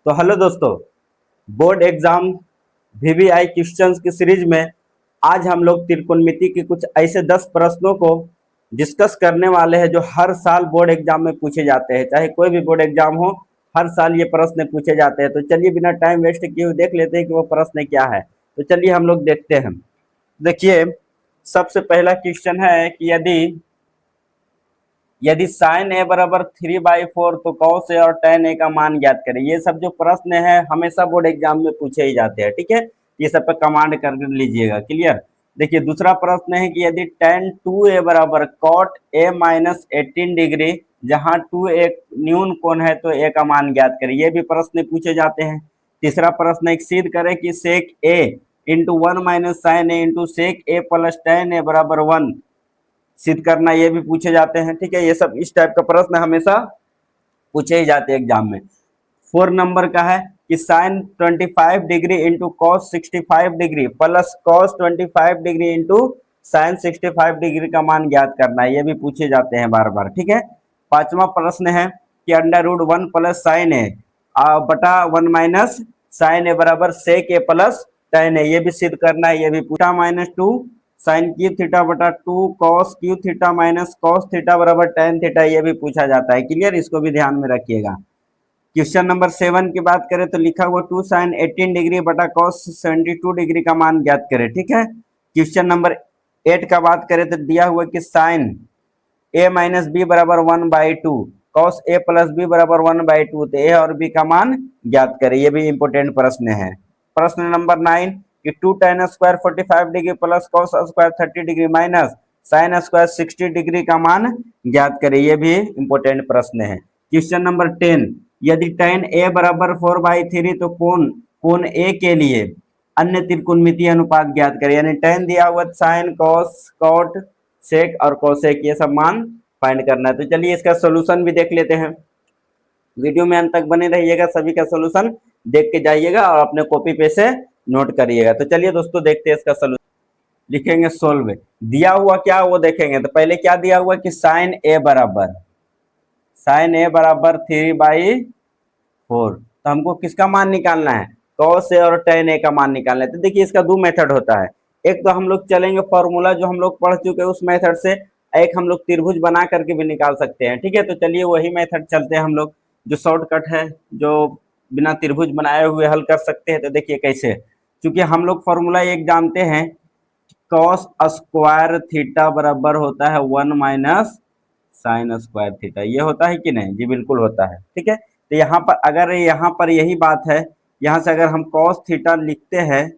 तो हेलो दोस्तों, board exam VVI questions की सीरीज में आज हम लोग त्रिकोणमिति के कुछ ऐसे 10 प्रश्नों को डिस्कस करने वाले हैं जो हर साल बोर्ड एग्जाम में पूछे जाते हैं। चाहे कोई भी बोर्ड एग्जाम हो, हर साल ये प्रश्न पूछे जाते हैं। तो चलिए बिना टाइम वेस्ट किए हुए देख लेते हैं कि वो प्रश्न क्या है। तो चलिए हम लोग देखते हैं। देखिए, सबसे पहला क्वेश्चन है कि यदि साइन ए बराबर 3/4 तो कॉस ए और tan ए का मान ज्ञात करें। ये सब जो प्रश्न है हमेशा बोर्ड एग्जाम में पूछे ही जाते हैं, ठीक है। ये सब पे कमांड कर लीजिएगा, क्लियर। देखिए, दूसरा प्रश्न है कि यदि tan 2a बराबर cot a माइनस 18 डिग्री, जहां 2a न्यून कोण है तो a का मान ज्ञात करें। ये भी प्रश्न पूछे जाते हैं। तीसरा प्रश्न एक सिद्ध करें कि sec a into 1 minus sine A into sec A plus tan A बराबर 1 सिद्ध करना, ये भी पूछे जाते हैं, ठीक है। ये सब इस टाइप का प्रश्न हमेशा पूछे ही जाते हैं एग्जाम में। 4 नंबर का है कि sine 25 degree into cos 65 degree plus cos 25 degree into sine 65 degree का मान ज्ञात करना है। ये भी पूछे जाते हैं बार बार, ठीक है। पांचवा प्रश्न है कि अंडर रूट 1 प्लस साइन ए बटा 1 माइनस साइन ए बराबर सेक ए प्लस tan ए। ये भी सिद्ध करना है। ये भी पूछा -2 साइन क्यूब थीटा बटा 2 cos cube theta minus cos theta बराबर tan थीटा। ये भी पूछा जाता है, क्लियर। इसको भी ध्यान में रखिएगा। क्वेश्चन नंबर 7 की बात करें तो लिखा हुआ 2 साइन 18 डिग्री बटा कॉस 72 डिग्री का मान ज्ञात करें, ठीक है। क्वेश्चन नंबर 8 का बात करें तो दिया हुआ कि साइन ए माइनस बी बराबर 1/2 कॉस ए प्लस बी बराबर 1/2, तो ए और बी का मान ज्ञात करें। ये भी इंपोर्टेंट प्रश्न है। प्रश्न नंबर 9 कि 2 tan square 45 degree plus cos square 30 degree minus sine square 60 degree का मान ज्ञात करें। ये भी इंपोर्टेंट प्रश्न है। क्वेश्चन नंबर 10 यदि tan ए बराबर 4/3 तो कोण ए के लिए अन्य त्रिकोणमितीय अनुपात ज्ञात करें। यानी tan दिया हुआ साइन कॉस कॉट सेक और कोसेक, ये सब मान फाइंड करना है। तो चलिए इसका सोल्यूशन भी देख लेते हैं। वीडियो में अंत तक बने रहिएगा, सभी का सोल्यूशन देख के जाइएगा और अपने कॉपी पे से नोट करिएगा। तो चलिए दोस्तों देखते हैं इसका सोल्यूशन। लिखेंगे सोल्व। दिया हुआ क्या वो देखेंगे। तो पहले क्या दिया हुआ कि साइन ए बराबर 3/4। तो हमको किसका मान निकालना है, कॉस ए और tan ए का मान निकालना है। तो देखिए इसका दो मेथड होता है। एक तो हम लोग चलेंगे फॉर्मूला जो हम लोग पढ़ चुके हैं उस मेथड से, एक हम लोग त्रिभुज बना करके भी निकाल सकते हैं, ठीक है। तो चलिए वही मेथड चलते हैं हम लोग, जो शॉर्टकट है, जो बिना त्रिभुज बनाए हुए हल कर सकते हैं। तो देखिए कैसे, क्योंकि हम लोग फॉर्मूला एक जानते हैं, कॉस स्क्वायर थीटा बराबर होता है 1 माइनस साइन स्क्वायर थीटा। ये होता है कि नहीं, जी बिल्कुल होता है, ठीक है। तो यहाँ पर अगर यहाँ पर यही बात है, यहाँ से अगर हम कॉस थीटा लिखते हैं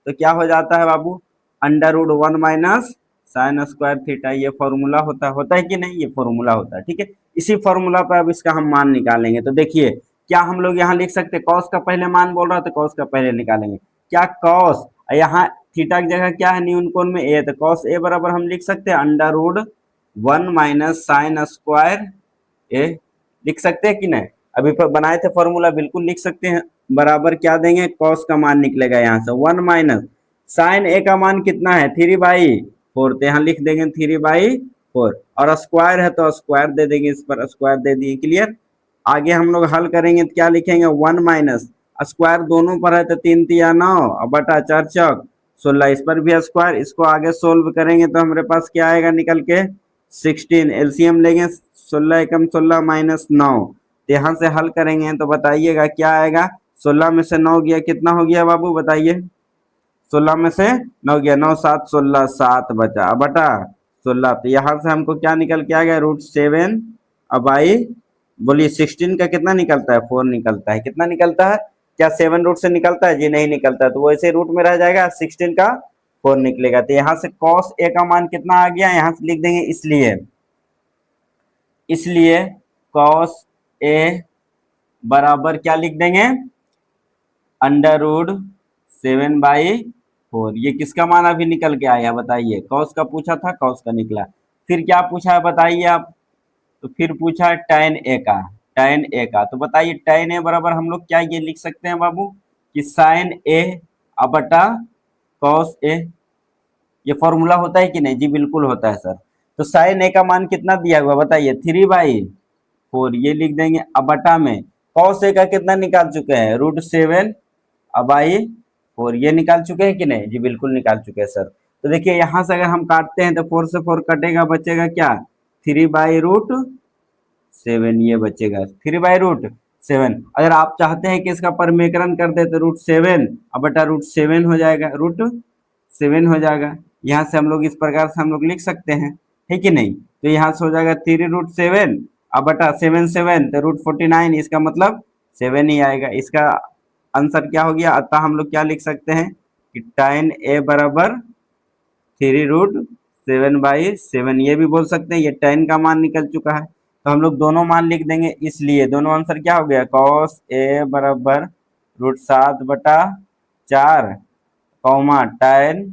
तो क्या हो जाता है बाबू, under root 1 minus sine square theta. ये फॉर्मूला होता है कि नहीं, ये फॉर्मूला होता है, ठीक है। इसी फॉर्मूला पर अब इसका हम मान निकालेंगे। तो देखिए क्या हम लोग यहाँ लिख सकते हैं, कॉस का पहले मान बोल रहा है तो कॉस का पहले निकालेंगे। क्या कॉस, यहाँ थीटा की जगह क्या है, न्यून कोण में ए, तो कॉस ए बराबर हम लिख सकते हैं under root 1 minus sine square A. लिख सकते हैं कि नहीं, अभी बनाए थे फॉर्मूला, बिल्कुल लिख सकते हैं। बराबर क्या देंगे, कॉस का मान निकलेगा यहाँ से 1 माइनस साइन ए का मान कितना है 3/4, तो यहाँ लिख देंगे 3/4 और स्क्वायर है तो स्क्वायर दे देंगे, इस पर स्क्वायर दे दिए, क्लियर। आगे हम लोग हल करेंगे तो क्या लिखेंगे, 1 माइनस स्क्वायर दोनों पर है तो 3 तिया 9 बटा 4 चौक 16, इस पर भी स्क्वायर। इसको आगे सोल्व करेंगे तो हमारे पास क्या आएगा निकल के 16, एलसीएम लेंगे 16 एकम 16 माइनस 9। यहाँ से हल करेंगे तो बताइएगा क्या आएगा, 16 में से 9 गया कितना हो गया बाबू बताइए, 16 में से 9 गया 9 7 16, 7 बचा बटा 16। तो यहाँ से हमको क्या निकल के आ गया √7। अब आई बोलिए 16 का कितना निकलता है, 4 निकलता है। कितना निकलता है, क्या 7 रूट से निकलता है, जी नहीं निकलता है। तो वैसे रूट में रह जाएगा, 16 का 4 निकलेगा। तो यहाँ से कॉस ए का मान कितना आ गया, यहाँ से लिख देंगे इसलिए कॉस ए बराबर क्या लिख देंगे, अंडर रूट 7/4। ये किसका मान अभी निकल के आया बताइए, कॉस का पूछा था, कॉस का निकला। फिर क्या पूछा है बताइए आप, तो फिर पूछा है tan a का। तो बताइए tan a बराबर हम लोग क्या ये लिख सकते हैं बाबू कि साइन ए बटा कॉस ए। ये फॉर्मूला होता है कि नहीं, जी बिल्कुल होता है सर। तो साइन ए का मान कितना दिया हुआ बताइए 3/4, ये लिख देंगे अब बटा में कॉस ए का कितना निकाल चुके हैं, √7 अब आई 4, ये निकाल चुके हैं कि नहीं, जी बिल्कुल निकाल चुके हैं सर। तो देखिए यहाँ से अगर हम काटते हैं तो 4 से 4 कटेगा, बचेगा क्या, 3/√7, ये बचेगा 3/√7। अगर आप चाहते हैं कि इसका परमेकरण कर दे तो √7 अब बटा √7 हो जाएगा, √7 हो जाएगा। यहाँ से हम लोग इस प्रकार से हम लोग लिख सकते हैं, है कि नहीं। तो यहाँ से हो जाएगा 3√7 अब बटा 7 तो √49, इसका मतलब 7 ही आएगा। इसका आंसर क्या हो गया, अतः हम लोग क्या लिख सकते हैं कि tan a बराबर 3√7/7, ये भी बोल सकते हैं। ये tan का मान निकल चुका है तो हम लोग दोनों मान लिख देंगे, इसलिए दोनों आंसर क्या हो गया, cos a बराबर √7/4 कौमा tan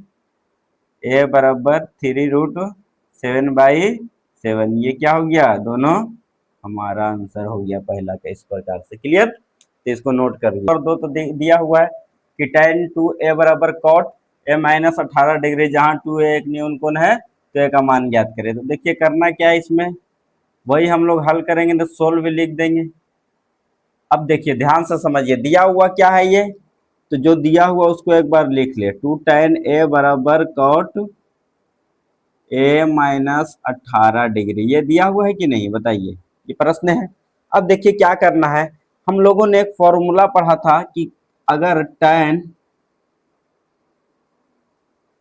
a बराबर 3√7/7, ये क्या हो गया, दोनों हमारा आंसर हो गया पहला का इस प्रकार से। क्लियर, तो इसको नोट कर लिया। और दो तो दिया हुआ है कि tan 2a बराबर cot a माइनस 18 डिग्री, जहाँ 2a एक न्यून कोण है तो a का मान ज्ञात करें। तो देखिए करना क्या है, इसमें वही हम लोग हल करेंगे, तो सोल्व लिख देंगे। अब देखिए ध्यान से समझिए, दिया हुआ क्या है ये, तो जो दिया हुआ उसको एक बार लिख ले, 2 tan a बराबर cot a माइनस 18 डिग्री, ये दिया हुआ है कि नहीं बताइए, ये प्रश्न है। अब देखिए क्या करना है, हम लोगों ने एक फॉर्मूला पढ़ा था कि अगर tan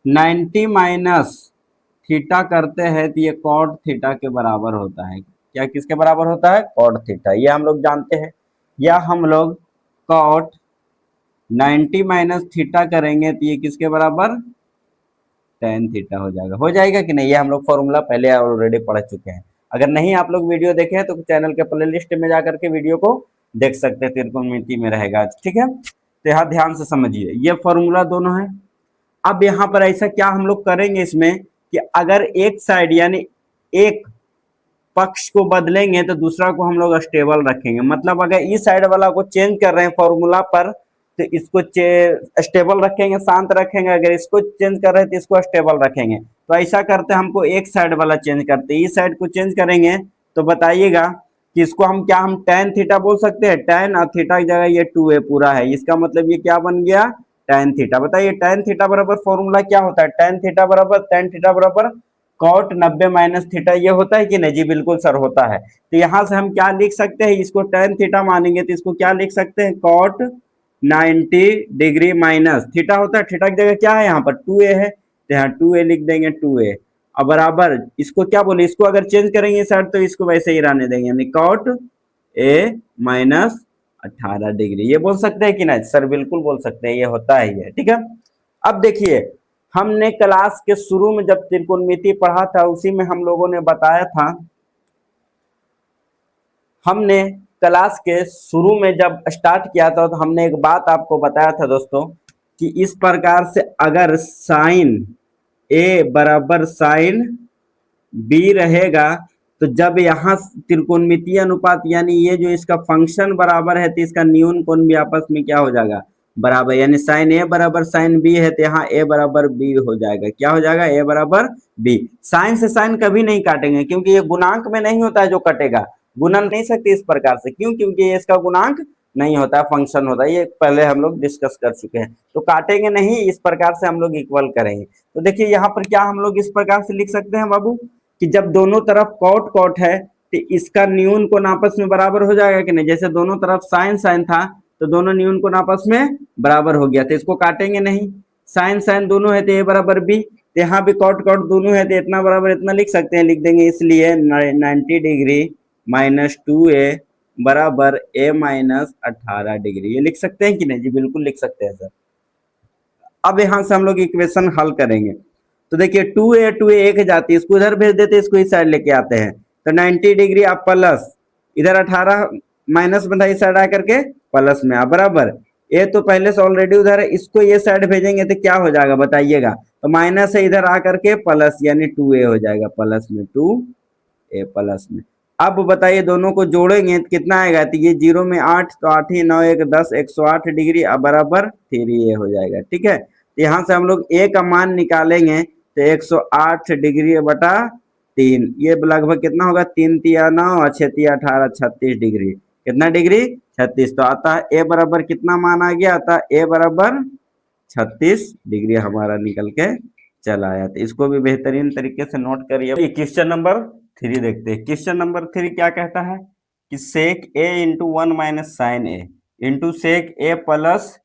90 माइनस थीटा करते हैं तो ये कॉट थीटा के बराबर होता है। क्या किसके बराबर होता है, कॉट थीटा, ये हम लोग जानते हैं। या हम लोग कॉट 90 माइनस थीटा करेंगे तो ये किसके बराबर, tan थीटा हो जाएगा कि नहीं। ये हम लोग फॉर्मूला पहले ऑलरेडी पढ़ चुके हैं। अगर नहीं आप लोग वीडियो देखे हैं तो चैनल के प्लेलिस्ट में जाकर के वीडियो को देख सकते हैं, त्रिकोणमिति में रहेगा, ठीक है। तो यहाँ ध्यान से समझिए, ये फॉर्मूला दोनों है। अब यहाँ पर ऐसा क्या हम लोग करेंगे इसमें कि अगर एक साइड यानी एक पक्ष को बदलेंगे तो दूसरा को हम लोग स्टेबल रखेंगे। मतलब अगर इस साइड वाला को चेंज कर रहे हैं फॉर्मूला पर तो इसको स्टेबल रखेंगे, शांत रखेंगे। अगर इसको चेंज कर रहे हैं तो इसको स्टेबल रखेंगे। तो ऐसा करते हमको एक साइड वाला चेंज करते, इस साइड को चेंज करेंगे तो बताइएगा कि इसको हम क्या, हम tan थीटा बोल सकते हैं। tan और थीटा की जगह ये 2a पूरा है, इसका मतलब ये क्या बन गया, tan थीटा। बताइए tan थीटा बराबर फॉर्मूला क्या होता है, tan थीटा बराबर cot 90 माइनस थीटा, ये होता है कि नहीं, जी बिल्कुल सर होता है। तो यहाँ से हम क्या लिख सकते हैं, इसको tan थीटा मानेंगे तो इसको क्या लिख सकते हैं, cot 90 डिग्री माइनस थीटा होता है। थीटा की जगह क्या है, यहाँ पर 2a है तो यहाँ 2a लिख देंगे, 2a अब बराबर इसको क्या बोले, इसको अगर चेंज करेंगे सर तो इसको वैसे ही रहने देंगे, यानी cot a माइनस 18 डिग्री, ये बोल सकते हैं कि नहीं सर, बिल्कुल बोल सकते हैं, ये होता है ये, ठीक है। अब देखिए हमने क्लास के शुरू में जब त्रिकोणमिति पढ़ा था उसी में हम लोगों ने बताया था, हमने क्लास के शुरू में जब स्टार्ट किया था तो हमने एक बात आपको बताया था दोस्तों कि इस प्रकार से अगर साइन a बराबर साइन b रहेगा तो जब यहाँ त्रिकोणमितीय अनुपात यानी ये जो इसका फंक्शन बराबर है तो इसका न्यून कोण भी आपस में क्या हो जाएगा, बराबर। यानी साइन a बराबर साइन b है तो यहाँ a बराबर b हो जाएगा, क्या हो जाएगा, a बराबर b। साइन से साइन कभी नहीं काटेंगे क्योंकि ये गुणांक में नहीं होता है जो कटेगा, गुणन नहीं सकते इस प्रकार से, क्यों, क्योंकि ये इसका गुणांक नहीं होता है, फंक्शन होता है, ये पहले हम लोग डिस्कस कर चुके हैं। तो काटेंगे नहीं, इस प्रकार से हम लोग इक्वल करेंगे। तो देखिए यहाँ पर क्या हम लोग इस प्रकार से लिख सकते हैं बाबू कि जब दोनों तरफ कॉट कॉट है तो इसका न्यून कोण आपस में बराबर हो जाएगा कि नहीं। जैसे दोनों तरफ साइन साइन था तो दोनों न्यून कोण आपस में बराबर हो गया, तो इसको काटेंगे नहीं। साइन साइन दोनों है तो ए बराबर बी, तो यहाँ भी कॉट कॉट दोनों है तो इतना बराबर इतना लिख सकते हैं, लिख देंगे। इसलिए 90 डिग्री माइनस 2a बराबर a माइनस 18 डिग्री, ये लिख सकते हैं कि नहीं, जी बिल्कुल लिख सकते हैं सर। अब यहाँ से हम लोग इक्वेशन हल करेंगे तो देखिए 2a एक जाती है, इसको इधर भेज देते हैं, इसको इस साइड लेके आते हैं तो 90 डिग्री आप प्लस इधर 18 माइनस बंधा इस साइड आकर के प्लस में आप बराबर ए तो पहले से ऑलरेडी उधर है, इसको ये साइड भेजेंगे तो क्या हो जाएगा बताइएगा, तो माइनस है इधर आकर के प्लस यानी 2a हो जाएगा, प्लस में 2a प्लस में। अब बताइए दोनों को जोड़ेंगे तो कितना आएगा, तो ये 0 में 8 तो 8 ही 9 1 10 108 डिग्री अब बराबर 3a हो जाएगा, ठीक है। तो यहाँ से हम लोग a का मान निकालेंगे तो 108 डिग्री बटा 3, ये लगभग कितना होगा, 3 तिया 9 और 6 तिया 18 36 डिग्री, कितना डिग्री 36। तो आता है ए बराबर कितना मान आ गया, आता ए बराबर 36 डिग्री हमारा निकल के चला आया। तो इसको भी बेहतरीन तरीके से नोट करिए। क्वेश्चन नंबर 3 देखते हैं। क्वेश्चन नंबर 3 क्या कहता है कि सेक ए into 1 minus sine A into sec A plus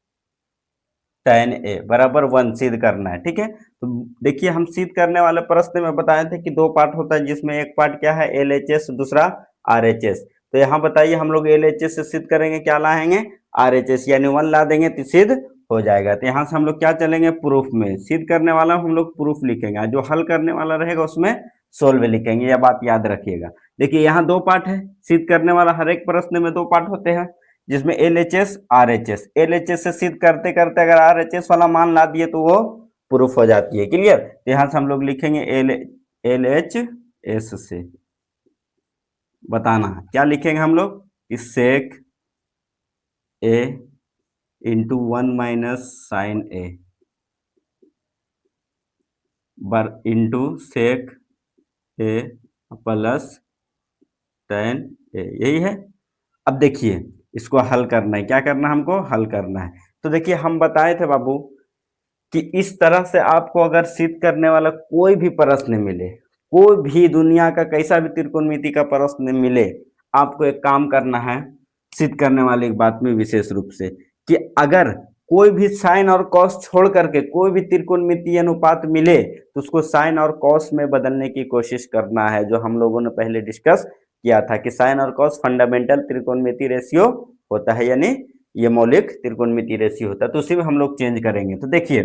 tan A बराबर 1 सिद्ध करना है। ठीक है, तो देखिए हम सिद्ध करने वाले प्रश्न में बताए थे कि दो पार्ट होता है, जिसमें एक पार्ट क्या है LHS, दूसरा RHS। तो यहाँ बताइए हम लोग LHS से सिद्ध करेंगे, क्या लाएंगे RHS, यानी 1 ला देंगे तो सिद्ध हो जाएगा। तो यहाँ से हम लोग क्या चलेंगे, प्रूफ में। सिद्ध करने वाला हम लोग प्रूफ लिखेंगे, जो हल करने वाला रहेगा उसमें सोल्व लिखेंगे, यह बात याद रखिएगा। देखिए यहाँ दो पार्ट है, सिद्ध करने वाला हर एक प्रश्न में दो पार्ट होते हैं, जिसमें LHS RHS। LHS से सिद्ध करते करते अगर RHS वाला मान ला दिए तो वो प्रूफ हो जाती है। क्लियर, तो यहां से हम लोग लिखेंगे LHS से बताना क्या लिखेंगे हम लोग, इस सेक ए इंटू 1 माइनस साइन ए बर into sec A plus tan ए, यही है। अब देखिए इसको हल करना है, क्या करना है हमको, हल करना है। तो देखिए हम बताए थे बाबू कि इस तरह से आपको अगर सिद्ध करने वाला कोई भी प्रश्न मिले, कोई भी दुनिया का कैसा भी त्रिकोणमिति का प्रश्न मिले, आपको एक काम करना है सिद्ध करने वाली एक बात में विशेष रूप से, कि अगर कोई भी साइन और कॉस छोड़ करके कोई भी त्रिकोणमितीय अनुपात मिले तो उसको साइन और कॉस में बदलने की कोशिश करना है, जो हम लोगों ने पहले डिस्कस किया था कि साइन और कॉस फंडामेंटल त्रिकोणमिति रेशियो होता है, यानी ये मौलिक त्रिकोणमिति रेशियो होता है। तो उसी में हम लोग चेंज करेंगे। तो देखिए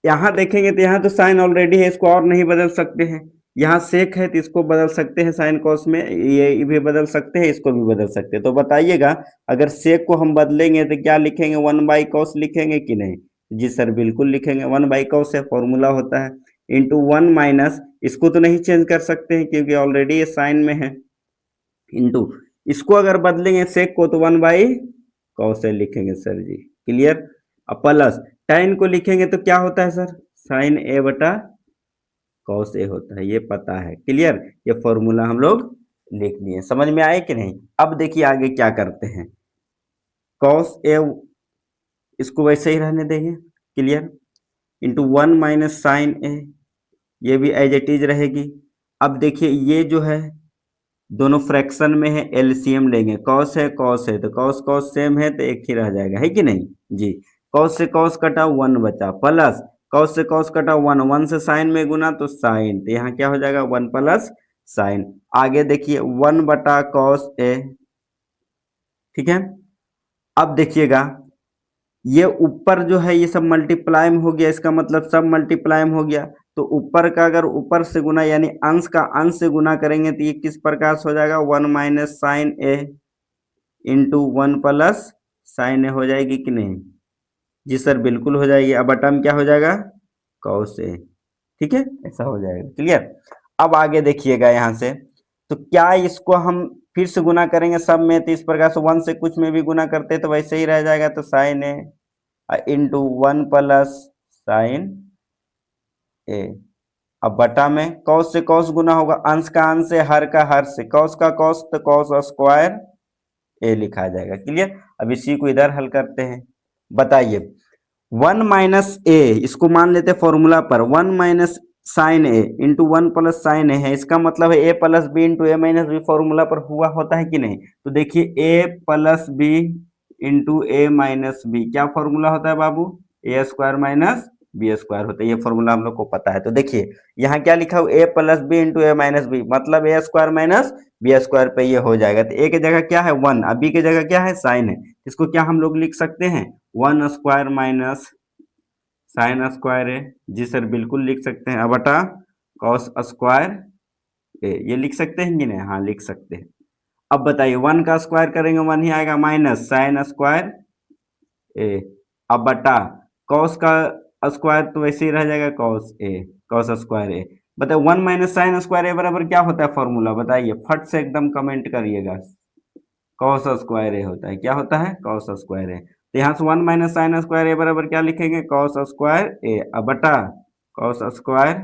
यहाँ देखेंगे तो यहाँ तो साइन ऑलरेडी है, इसको और नहीं बदल सकते हैं। यहाँ सेक है तो इसको बदल सकते हैं साइन कॉस में, ये भी बदल सकते हैं, इसको भी बदल सकते हैं। तो बताइएगा अगर सेक को हम बदलेंगे तो क्या लिखेंगे, 1/cos लिखेंगे कि नहीं? जी सर बिल्कुल लिखेंगे, 1/cos है, फॉर्मूला होता है, इंटू 1 माइनस, इसको तो नहीं चेंज कर सकते हैं क्योंकि ऑलरेडी ये साइन में है, इंटू इसको अगर बदलेंगे सेक को तो 1/cos लिखेंगे सर जी। क्लियर, अब प्लस tan को लिखेंगे तो क्या होता है सर, साइन ए बटा कॉस ए होता है, ये पता है। क्लियर, ये फॉर्मूला हम लोग लिख लिए, समझ में आए कि नहीं? अब देखिए आगे क्या करते हैं, कॉस ए इसको वैसे ही रहने देंगे, क्लियर, इंटू 1 माइनस साइन ए, ये भी एज इट इज रहेगी। अब देखिए ये जो है दोनों फ्रैक्शन में है, एलसीएम लेंगे, कॉस है तो कॉस कॉस सेम है तो एक ही रह जाएगा, है कि नहीं जी। कॉस से कॉस कटा 1 बचा, प्लस कॉस से कॉस कटा 1, 1 से साइन में गुना तो साइन, तो यहाँ क्या हो जाएगा 1 प्लस साइन। आगे देखिए 1 बटा कॉस ए, ठीक है। अब देखिएगा ये ऊपर जो है ये सब मल्टीप्लाइम हो गया, इसका मतलब सब मल्टीप्लाइम हो गया। तो ऊपर का अगर ऊपर से गुना यानी अंश का अंश से गुना करेंगे तो ये किस प्रकार से हो जाएगा, 1 minus sine A into 1 plus sign ए हो जाएगी कि नहीं? जी सर बिल्कुल हो जाएगी। अब बटम क्या हो जाएगा, कॉस ए, ठीक है, ऐसा हो जाएगा। क्लियर, अब आगे देखिएगा यहाँ से, तो क्या इसको हम फिर से गुना करेंगे सब में, तो इस प्रकार से 1 से कुछ में भी गुना करते तो वैसे ही रह जाएगा, तो sign A into 1 plus sign ए। अब बटा में कॉस से कॉस गुना होगा, अंश का अंश से, हर का हर से, कॉस का कॉस तो कॉस स्क्वायर ए लिखा जाएगा। क्लियर, अब इसी को इधर हल करते हैं। बताइए 1 माइनस ए, इसको मान लेते फॉर्मूला पर, 1 minus sine A into 1 plus sign ए है, इसका मतलब है ए प्लस बी इंटू ए माइनस बी, फॉर्मूला पर हुआ होता है कि नहीं? तो देखिए ए प्लस बी इंटू ए माइनस बी क्या फॉर्मूला होता है बाबू, ए स्क्वायर माइनस बी स्क्वायर होता है, ये फॉर्मूला हम लोग को पता है। तो देखिए यहाँ क्या लिखा हो, ए प्लस बी इंटू ए माइनस बी, मतलब ए स्क्वायर माइनस बी स्क्वायर पे ये हो जाएगा। तो ए की जगह क्या है 1, अब बी की जगह क्या है साइन है, इसको क्या हम लोग लिख सकते हैं 1 स्क्वायर माइनस साइन स्क्वायर है। जी सर बिल्कुल लिख सकते हैं। अब बटा कॉस स्क्वायर ए, ये लिख सकते हैं कि नहीं? हाँ लिख सकते हैं। अब बताइए 1 का स्क्वायर करेंगे 1 ही आएगा, माइनस साइन स्क्वायर ए, अब बटा कॉस का स्क्वायर तो वैसे ही रह जाएगा कॉस ए, कॉस स्क्वायर ए। बताइए 1 माइनस साइन स्क्वायर ए बराबर क्या होता है फॉर्मूला, बताइए फट से एकदम कमेंट करिएगा। कॉस स्क्वायर ए होता है, क्या होता है कॉस स्क्वायर ए। तो यहाँ से 1 माइनस साइन स्क्वायर ए बराबर क्या लिखेंगे, कॉस स्क्वायर ए, अब बटा कॉस स्क्वायर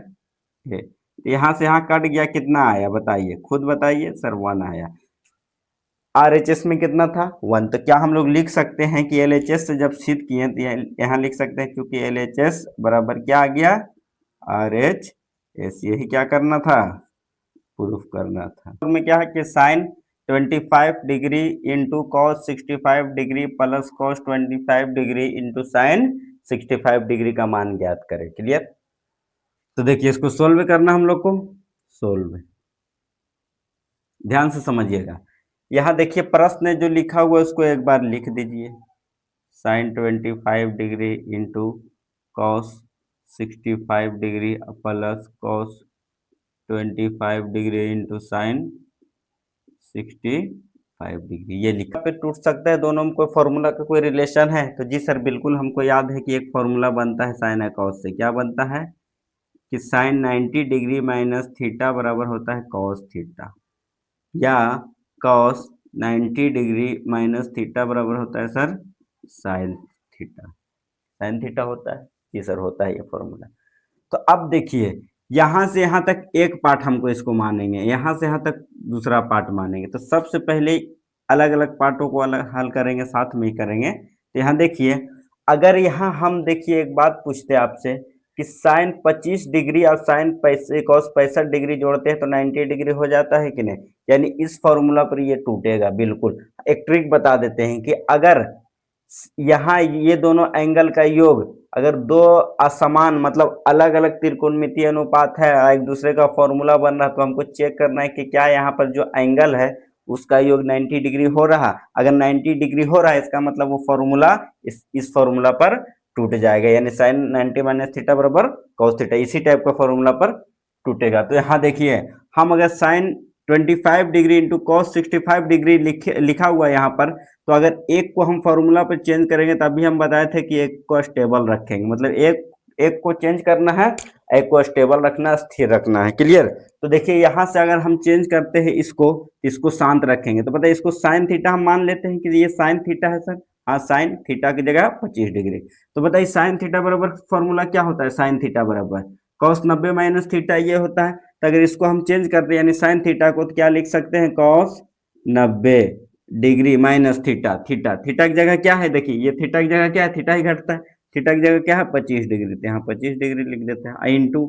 ए। तो यहाँ से यहाँ कट गया, कितना आया बताइए, खुद बताइए सर 1 आया। RHS में कितना था 1। तो क्या हम लोग लिख सकते हैं कि LHS से जब सिद्ध किए तो यहाँ लिख सकते हैं, क्योंकि LHS बराबर क्या आ गया RHS, यही क्या करना था, प्रूफ करना था। और में क्या है कि sine 25 degree into cos 65 degree plus cos 25 degree into sine 65 degree का मान ज्ञात करें। क्लियर। तो देखिए इसको सोल्व करना हम लोग को, सोल्व ध्यान से समझिएगा। यहाँ देखिए प्रश्न जो लिखा हुआ है उसको एक बार लिख दीजिए, sine 25 degree into cos 65 degree plus cos 25 degree into sine 65 degree, ये लिखा पे टूट सकता है। दोनों में कोई फॉर्मूला का कोई रिलेशन है? तो जी सर बिल्कुल, हमको याद है कि एक फॉर्मूला बनता है साइन कॉस से। क्या बनता है कि साइन 90 डिग्री माइनस थीटा बराबर होता है कॉस थीटा, या कॉस 90 डिग्री माइनस थीटा बराबर होता है sir sine theta. Sine theta होता है जी सर, होता है ये फॉर्मूला। तो अब देखिए यहां से यहां तक एक पार्ट हमको इसको मानेंगे, यहां से यहां तक दूसरा पार्ट मानेंगे। तो सबसे पहले अलग अलग पार्टों को अलग हल करेंगे, साथ में ही करेंगे। तो यहाँ देखिए, अगर यहाँ हम देखिए एक बात पूछते हैं आपसे कि साइन 25 डिग्री और साइन कॉस 65 डिग्री जोड़ते हैं तो 90 डिग्री हो जाता है कि नहीं, यानी इस फॉर्मूला पर ये टूटेगा बिल्कुल। एक ट्रिक बता देते हैं कि अगर यहाँ ये दोनों एंगल का योग, अगर दो असमान मतलब अलग अलग त्रिकोणमितीय अनुपात है, एक दूसरे का फॉर्मूला बन रहा है, तो हमको चेक करना है कि क्या यहाँ पर जो एंगल है उसका योग 90 डिग्री हो रहा। अगर 90 डिग्री हो रहा है इसका मतलब वो फॉर्मूला इस फॉर्मूला पर टूट जाएगा, यानी साइन 90 माइनस थीटा बराबर कॉस थीटा, इसी टाइप का फॉर्मूला पर टूटेगा। तो यहाँ देखिए, हम अगर sine 25 degree into cos 65 degree लिखा हुआ है यहाँ पर, तो अगर एक को हम फॉर्मूला पर चेंज करेंगे तभी हम बताए थे कि एक को स्टेबल रखेंगे, मतलब एक को चेंज करना है, एक को स्टेबल रखना, स्थिर रखना है। क्लियर। तो देखिए यहाँ से अगर हम चेंज करते हैं इसको शांत रखेंगे तो पता है इसको साइन थीटा हम मान लेते हैं कि ये साइन थीटा है सर। हाँ, साइन थीटा की जगह 25 डिग्री। तो बताइए साइन थीटा बराबर फॉर्मूला क्या होता है, साइन थीटा बराबर कॉस 90 माइनस थीटा, ये होता है। तो अगर इसको हम चेंज करते हैं यानी साइन थीटा को, तो क्या लिख सकते हैं, cos 90 degree minus theta. Theta theta की जगह क्या है, देखिए ये थीटा की जगह क्या है, थीटा ही घटता है। थीटा की जगह क्या है 25 डिग्री, तो यहाँ 25 डिग्री लिख देते हैं इंटू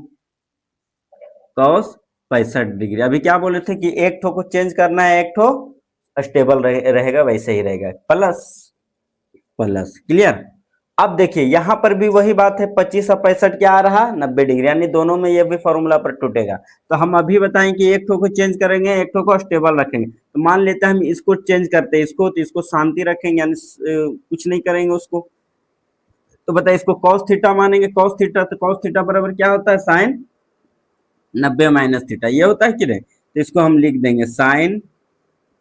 कॉस 65 डिग्री। अभी क्या बोले थे कि एक ठो को चेंज करना है, एक ठो स्टेबल रहेगा, वैसे ही रहेगा, प्लस प्लस। क्लियर। अब देखिए यहां पर भी वही बात है, 25 और 65 क्या आ रहा 90 डिग्री, यानी दोनों में ये भी फॉर्मूला पर टूटेगा। तो हम अभी बताएं कि एक ठो को चेंज करेंगे, एक ठो को स्टेबल रखेंगे। तो मान लेते हैं हम इसको चेंज करते हैं, इसको तो इसको शांति रखेंगे, यानी कुछ नहीं करेंगे उसको। तो बताइए इसको कॉस थीटा मानेंगे, कॉस थीटा, तो कॉस थीटा बराबर क्या होता है, साइन 90 माइनस थीटा, ये होता है कि नहीं। तो इसको हम लिख देंगे साइन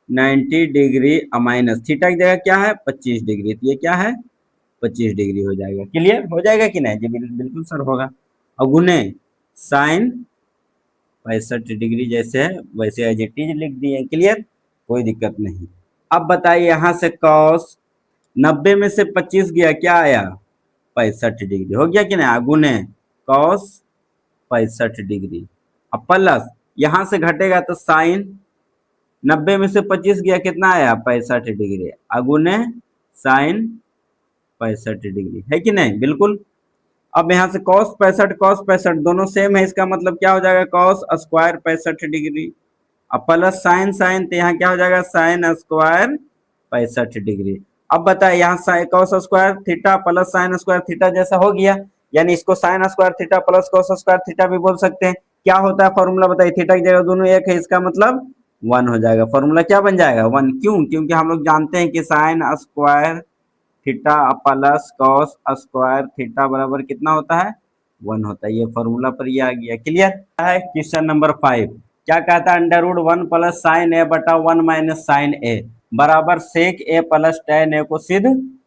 90 डिग्री माइनस थीटा की जगह क्या है 25 डिग्री, तो ये क्या है 25 डिग्री हो जाएगा। क्लियर हो जाएगा कि नहीं जी, बिल्कुल सर होगा। और गुने साइन 65 डिग्री जैसे है वैसे एज इट इज लिख दिए। क्लियर, कोई दिक्कत नहीं। अब बताइए यहाँ से कॉस 90 में से 25 गया, क्या आया 65 डिग्री, हो गया कि नहीं। गुने कॉस 65 डिग्री, अब प्लस यहाँ से घटेगा तो साइन 90 में से 25 गया, कितना आया 65 डिग्री, अगुने साइन 65 डिग्री, है कि नहीं, बिल्कुल। अब यहाँ से कॉस 65 दोनों सेम है, इसका मतलब क्या हो जाएगा कॉस स्क्वायर 65 डिग्री, अब प्लस साइन साइन, तो यहाँ क्या हो जाएगा साइन स्क्वायर 65 डिग्री। अब बताए यहाँ cos square theta plus sign square theta जैसा हो गया, यानी इसको sign square theta plus cos square theta भी बोल सकते हैं। क्या होता है फॉर्मूला बताइए, थीटा की जगह दोनों एक है, इसका मतलब 1 हो जाएगा। फॉर्मूला क्या बन जाएगा 1, क्यों, क्योंकि हम लोग जानते हैं कि sign square theta plus cos square theta बराबर कितना होता है 1 होता है। ये फॉर्मूला पर ये आ गया। क्लियर है। क्वेश्चन नंबर 5 क्या कहता है, अंडर रूट 1 प्लस साइन ए बटा 1 माइनस साइन ए बराबर सेक ए प्लस टेन ए को सिद्ध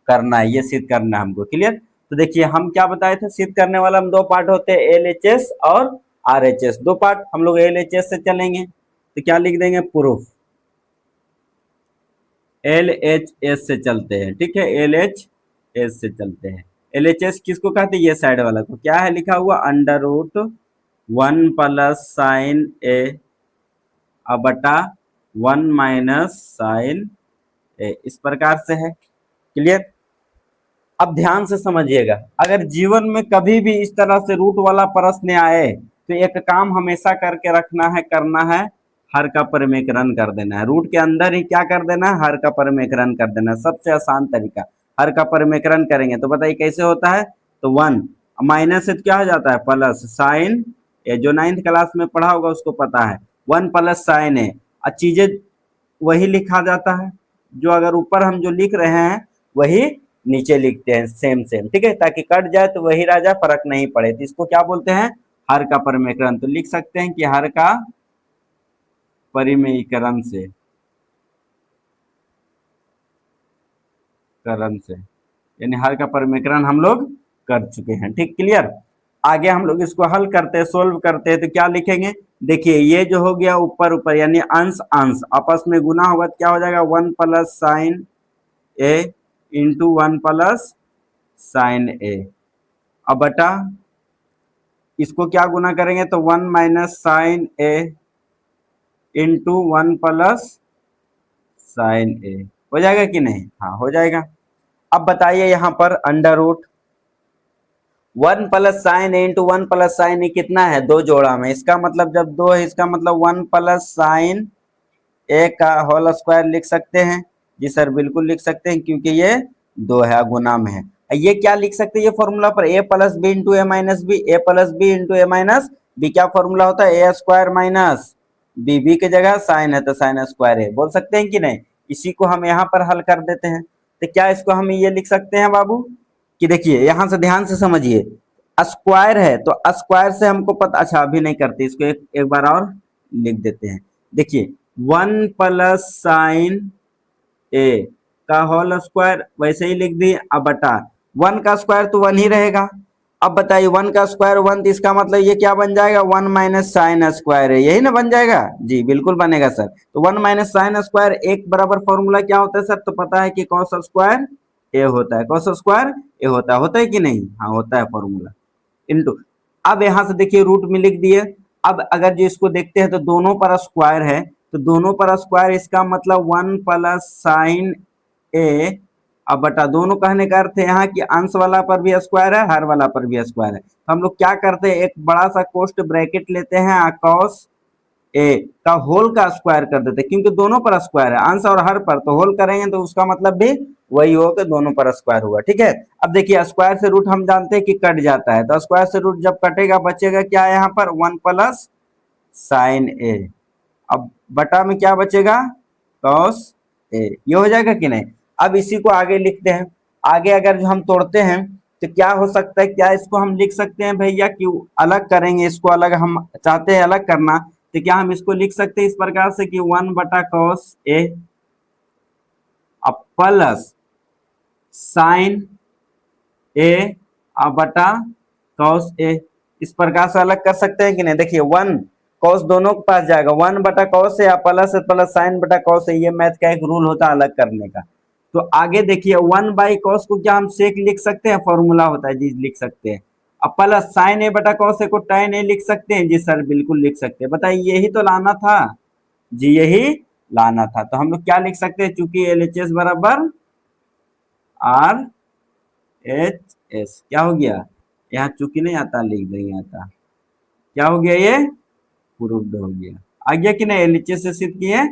करना है, ये सिद्ध करना है हमको। क्लियर। तो देखिए हम क्या बताए थे, सिद्ध करने वाला हम दो पार्ट होते हैं, LHS और RHS, दो पार्ट। हम लोग LHS से चलेंगे तो क्या लिख देंगे, प्रूफ LHS से चलते हैं। ठीक है, LHS से चलते हैं। LHS किसको कहते हैं, ये साइड वाला को। क्या है लिखा हुआ, अंडर रूट 1 प्लस साइन ए बटा 1 माइनस साइन ए, इस प्रकार से है। क्लियर। अब ध्यान से समझिएगा, अगर जीवन में कभी भी इस तरह से रूट वाला प्रश्न आए तो एक काम हमेशा करके रखना है, करना है, हर का परिमेकरण कर देना है। रूट के अंदर ही क्या कर देना है, हर का परिमेकरण कर देना है। सबसे आसान तरीका, हर का परिमेकरण करेंगे तो बताइए कैसे होता है। तो 1 माइनस से क्या हो जाता है, प्लस साइन ए। जो 9th क्लास में पढ़ा होगा उसको पता है, 1 प्लस साइन ए। चीजें वही लिखा जाता है, जो अगर ऊपर हम जो लिख रहे हैं वही नीचे लिखते हैं, सेम सेम, ठीक है, ताकि कट जाए तो वही रह जाए, फर्क नहीं पड़े। तो इसको क्या बोलते हैं, हर का परिमेकरण। तो लिख सकते हैं कि हर का परिमेयीकरण से, करण से, यानी हर का परिमेयकरण हम लोग कर चुके हैं। ठीक, क्लियर। आगे हम लोग इसको हल करते हैं, सोल्व करते हैं, तो क्या लिखेंगे, देखिए ये जो हो गया ऊपर ऊपर यानी अंश अंश आपस में गुना होगा तो क्या हो जाएगा, 1 plus sign A into 1 plus sign ए। अब बटा इसको क्या गुना करेंगे तो 1 minus sine A into 1 plus sign ए। हो जाएगा कि नहीं, हाँ हो जाएगा। अब बताइए यहाँ पर under root 1 plus sign A into 1 plus sign ए कितना है, दो जोड़ा में। इसका मतलब जब दो है इसका मतलब 1 प्लस साइन ए का होल स्क्वायर लिख सकते हैं। जी सर बिल्कुल लिख सकते हैं, क्योंकि ये दो है, गुना में है। ये क्या लिख सकते हैं, ये फॉर्मूला पर ए प्लस बी इंटू ए माइनस बी, ए प्लस बी इंटू ए माइनस बी। क्या फॉर्मूला होता है, ए स्क्वायर माइनस बी। बी की जगह साइन है तो साइन स्क्वायर है, बोल सकते हैं कि नहीं। इसी को हम यहाँ पर हल कर देते हैं। तो क्या इसको हम ये लिख सकते हैं बाबू, कि देखिए यहां से ध्यान से समझिए, स्क्वायर है तो स्क्वायर से हमको पता, अच्छा अभी नहीं करते इसको, एक बार और लिख देते हैं। देखिए 1 प्लस साइन ए का होल स्क्वायर वैसे ही लिख दिए। अब बटा 1 का स्क्वायर तो 1 ही रहेगा। अब बताइए 1 का स्क्वायर 1, तो इसका मतलब ये क्या बन जाएगा, 1 माइनस साइन स्क्वायर है, यही ना बन जाएगा। जी बिल्कुल बनेगा सर। तो 1 माइनस साइन स्क्वायर एक बराबर फॉर्मूला क्या होता है सर, तो पता है कि कॉस स्क्वायर ए होता है, कॉस स्क्वायर ए होता है कि नहीं, हाँ होता है फॉर्मूला इनटू। अब यहां से देखिए रूट में लिख दिए। अब अगर जो इसको देखते हैं तो दोनों पर स्क्वायर है, तो दोनों पर स्क्वायर इसका मतलब 1 प्लस साइन ए। अब बटा दोनों कहने का अर्थ है यहाँ की अंश वाला पर भी स्क्वायर है, हर वाला पर भी स्क्वायर है। तो हम लोग क्या करते हैं, एक बड़ा सा कोष्ट ब्रैकेट लेते हैं, कॉस ए का होल का स्क्वायर कर देते हैं, क्योंकि दोनों पर स्क्वायर है, अंश और हर पर, तो होल करेंगे तो उसका मतलब भी वही हो कि दोनों पर स्क्वायर हुआ। ठीक है। अब देखिए स्क्वायर से रूट हम जानते हैं कि कट जाता है, तो स्क्वायर से रूट जब कटेगा बचेगा क्या यहाँ पर, 1 प्लस साइन ए। अब बटा में क्या बचेगा, कॉस ए। ये हो जाएगा कि नहीं। अब इसी को आगे लिखते हैं। आगे अगर जो हम तोड़ते हैं तो क्या हो सकता है, क्या इसको हम लिख सकते हैं भैया, क्यों अलग करेंगे इसको, अलग हम चाहते हैं अलग करना, तो क्या हम इसको लिख सकते हैं इस प्रकार से कि 1 बटा कॉस ए अब प्लस साइन ए अब बटा कॉस ए। इस प्रकार से अलग कर सकते हैं कि नहीं। देखिए 1 कॉस दोनों के पास जाएगा, 1 बटा cos A plus plus sign बटा कॉस ए, ये मैथ का एक रूल होता है अलग करने का। तो आगे देखिए 1 बाई कॉस को क्या हम सेक लिख सकते हैं, फॉर्मूला होता है जी, लिख सकते हैं। अब प्लस साइन ए बटा कॉस ए को tan ए लिख सकते हैं, जी सर बिल्कुल लिख सकते हैं। बताइए यही तो लाना था जी, यही लाना था। तो हम लोग क्या लिख सकते हैं, चूंकि LHS बराबर आर एच एस, क्या हो गया, यहाँ चूंकि नहीं आता लिख देंगे, आता क्या हो गया, ये प्रूव्ड हो गया। आ गया कि नहीं, LHS से सिद्ध किए,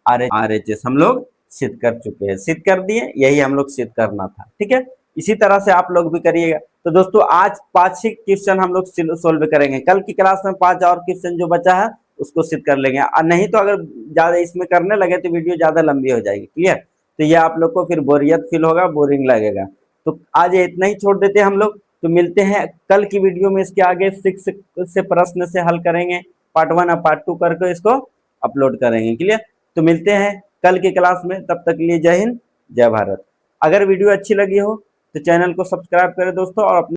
RHS हम लोग सिद्ध कर चुके हैं, सिद्ध कर दिए, यही हम लोग सिद्ध करना था। ठीक है, इसी तरह से आप लोग भी करिएगा। तो दोस्तों आज 5 ही क्वेश्चन हम लोग सोल्व करेंगे, कल की क्लास में 5 और क्वेश्चन जो बचा है उसको सिद्ध कर लेंगे। और नहीं तो अगर ज्यादा इसमें करने लगे तो वीडियो ज्यादा लंबी हो जाएगी। क्लियर। तो ये आप लोग को फिर बोरियत फील होगा, बोरिंग लगेगा। तो आज इतना ही छोड़ देते हैं हम लोग। तो मिलते हैं कल की वीडियो में, इसके आगे 6 से प्रश्न से हल करेंगे, पार्ट 1 और पार्ट 2 करके इसको अपलोड करेंगे। क्लियर। तो मिलते हैं कल की क्लास में, तब तक के लिए जय हिंद जय भारत। अगर वीडियो अच्छी लगी हो तो चैनल को सब्सक्राइब करें दोस्तों, और अपने